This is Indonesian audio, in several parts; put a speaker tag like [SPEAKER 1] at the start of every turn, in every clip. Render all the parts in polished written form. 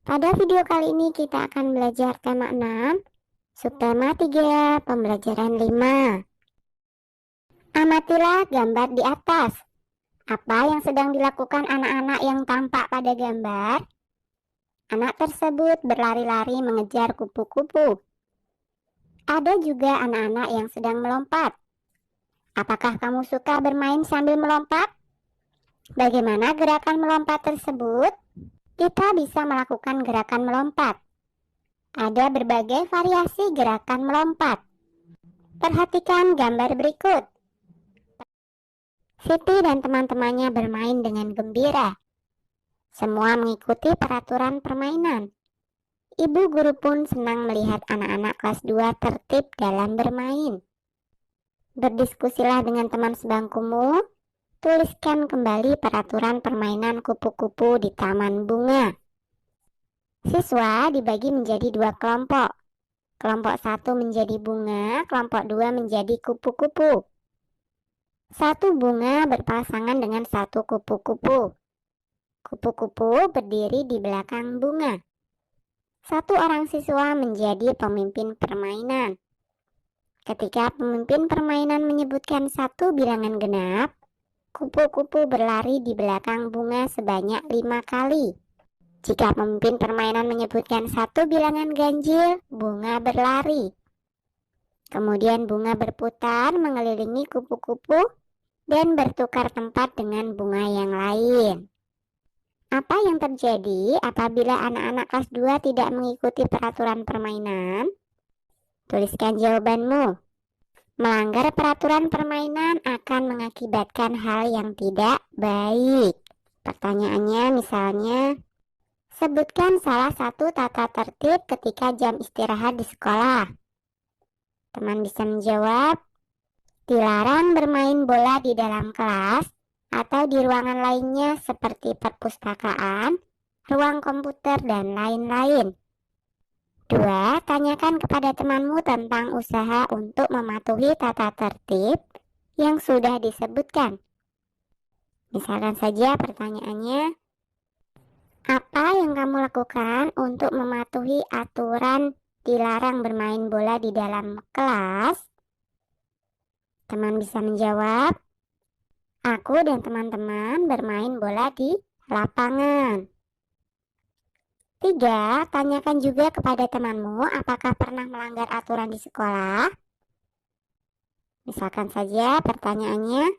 [SPEAKER 1] Pada video kali ini kita akan belajar tema 6, subtema 3, pembelajaran 5. Amatilah gambar di atas. Apa yang sedang dilakukan anak-anak yang tampak pada gambar? Anak tersebut berlari-lari mengejar kupu-kupu. Ada juga anak-anak yang sedang melompat. Apakah kamu suka bermain sambil melompat? Bagaimana gerakan melompat tersebut? Kita bisa melakukan gerakan melompat. Ada berbagai variasi gerakan melompat. Perhatikan gambar berikut. Siti dan teman-temannya bermain dengan gembira. Semua mengikuti peraturan permainan. Ibu guru pun senang melihat anak-anak kelas 2 tertib dalam bermain. Berdiskusilah dengan teman sebangkumu. Tuliskan kembali peraturan permainan kupu-kupu di taman bunga. Siswa dibagi menjadi 2 kelompok. Kelompok 1 menjadi bunga, kelompok 2 menjadi kupu-kupu. 1 bunga berpasangan dengan 1 kupu-kupu. Kupu-kupu berdiri di belakang bunga. 1 orang siswa menjadi pemimpin permainan. Ketika pemimpin permainan menyebutkan 1 bilangan genap, kupu-kupu berlari di belakang bunga sebanyak 5 kali. Jika pemimpin permainan menyebutkan 1 bilangan ganjil, bunga berlari. Kemudian bunga berputar mengelilingi kupu-kupu dan bertukar tempat dengan bunga yang lain. Apa yang terjadi apabila anak-anak kelas 2 tidak mengikuti peraturan permainan? Tuliskan jawabanmu. Melanggar peraturan permainan akan mengakibatkan hal yang tidak baik. Pertanyaannya misalnya, sebutkan salah satu tata tertib ketika jam istirahat di sekolah. Teman bisa menjawab, dilarang bermain bola di dalam kelas atau di ruangan lainnya seperti perpustakaan, ruang komputer, dan lain-lain. 2. Tanyakan kepada temanmu tentang usaha untuk mematuhi tata tertib yang sudah disebutkan. Misalkan saja pertanyaannya, apa yang kamu lakukan untuk mematuhi aturan dilarang bermain bola di dalam kelas? Teman bisa menjawab, aku dan teman-teman bermain bola di lapangan. 3. Tanyakan juga kepada temanmu apakah pernah melanggar aturan di sekolah. Misalkan saja pertanyaannya,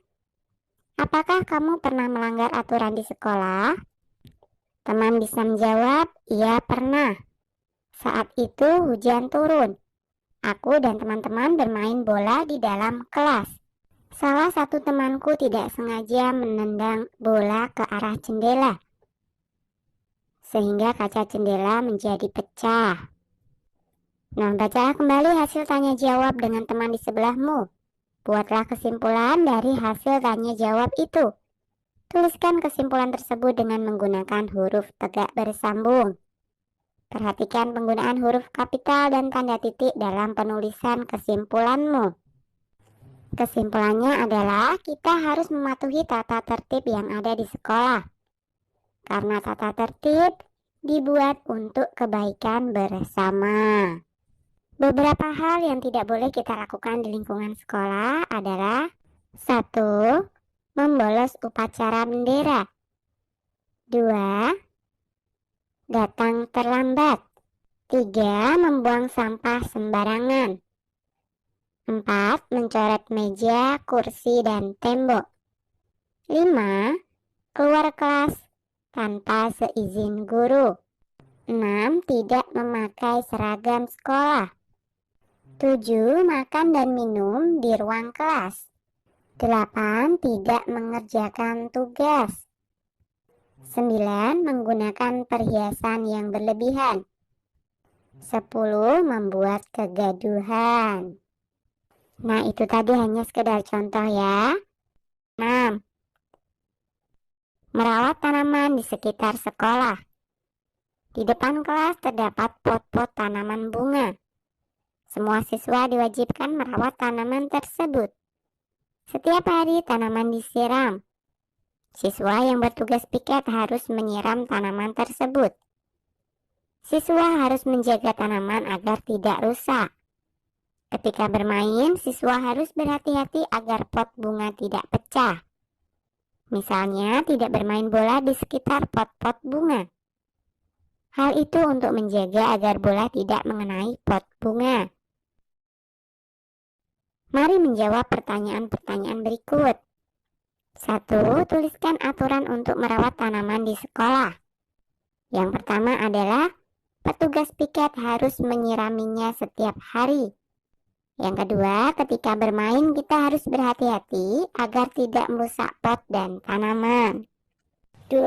[SPEAKER 1] apakah kamu pernah melanggar aturan di sekolah? Teman bisa menjawab, iya pernah. Saat itu hujan turun. Aku dan teman-teman bermain bola di dalam kelas. Salah satu temanku tidak sengaja menendang bola ke arah jendela, sehingga kaca jendela menjadi pecah. Nah, bacalah kembali hasil tanya jawab dengan teman di sebelahmu. Buatlah kesimpulan dari hasil tanya jawab itu. Tuliskan kesimpulan tersebut dengan menggunakan huruf tegak bersambung. Perhatikan penggunaan huruf kapital dan tanda titik dalam penulisan kesimpulanmu. Kesimpulannya adalah kita harus mematuhi tata tertib yang ada di sekolah. Karena tata tertib dibuat untuk kebaikan bersama. Beberapa hal yang tidak boleh kita lakukan di lingkungan sekolah adalah 1. Membolos upacara bendera. 2. Datang terlambat. 3. Membuang sampah sembarangan. 4. Mencoret meja, kursi, dan tembok. 5. Keluar kelas tanpa seizin guru. 6. Tidak memakai seragam sekolah. 7. Makan dan minum di ruang kelas. 8. Tidak mengerjakan tugas. 9. Menggunakan perhiasan yang berlebihan. 10. Membuat kegaduhan. Nah, itu tadi hanya sekedar contoh ya. 6. Merawat tanaman di sekitar sekolah. Di depan kelas terdapat pot-pot tanaman bunga. Semua siswa diwajibkan merawat tanaman tersebut. Setiap hari tanaman disiram. Siswa yang bertugas piket harus menyiram tanaman tersebut. Siswa harus menjaga tanaman agar tidak rusak. Ketika bermain, siswa harus berhati-hati agar pot bunga tidak pecah. Misalnya, tidak bermain bola di sekitar pot-pot bunga. Hal itu untuk menjaga agar bola tidak mengenai pot bunga. Mari menjawab pertanyaan-pertanyaan berikut. 1. Tuliskan aturan untuk merawat tanaman di sekolah. Yang pertama adalah petugas piket harus menyiraminya setiap hari. Yang kedua, ketika bermain kita harus berhati-hati agar tidak merusak pot dan tanaman. 2.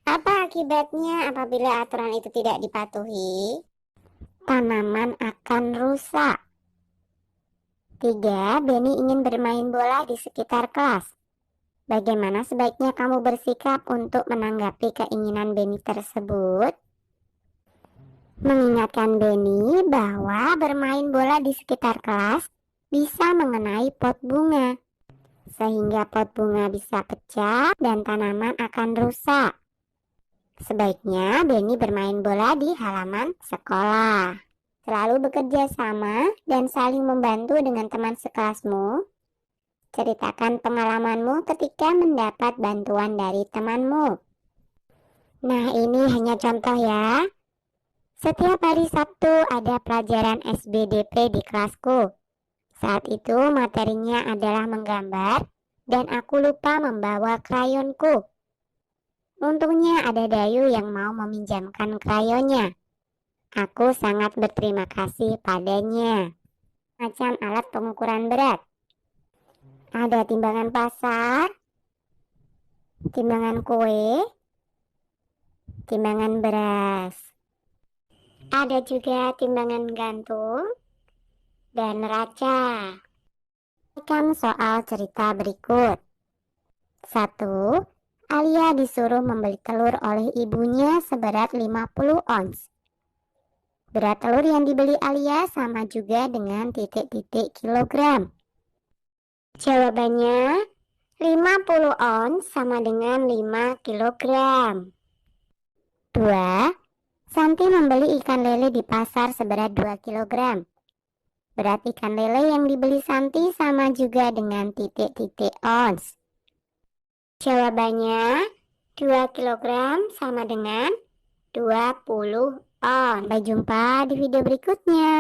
[SPEAKER 1] Apa akibatnya apabila aturan itu tidak dipatuhi? Tanaman akan rusak. 3. Benny ingin bermain bola di sekitar kelas. Bagaimana sebaiknya kamu bersikap untuk menanggapi keinginan Benny tersebut? Mengingatkan Benny bahwa bermain bola di sekitar kelas bisa mengenai pot bunga, sehingga pot bunga bisa pecah dan tanaman akan rusak. Sebaiknya Benny bermain bola di halaman sekolah. Selalu bekerja sama dan saling membantu dengan teman sekelasmu. Ceritakan pengalamanmu ketika mendapat bantuan dari temanmu. Nah, ini hanya contoh ya. Setiap hari Sabtu ada pelajaran SBDP di kelasku. Saat itu materinya adalah menggambar dan aku lupa membawa krayonku. Untungnya ada Dayu yang mau meminjamkan krayonnya. Aku sangat berterima kasih padanya. Macam alat pengukuran berat. Ada timbangan pasar, timbangan kue, timbangan beras. Ada juga timbangan gantung dan neraca. Perhatikan soal cerita berikut. 1. Alia disuruh membeli telur oleh ibunya seberat 50 ons. Berat telur yang dibeli Alia sama juga dengan titik-titik kilogram. Jawabannya, 50 ons sama dengan 5 kilogram. 2. Santi membeli ikan lele di pasar seberat 2 kg. Berat ikan lele yang dibeli Santi sama juga dengan titik-titik ons. Jawabannya 2 kg sama dengan 20 ons. Sampai jumpa di video berikutnya.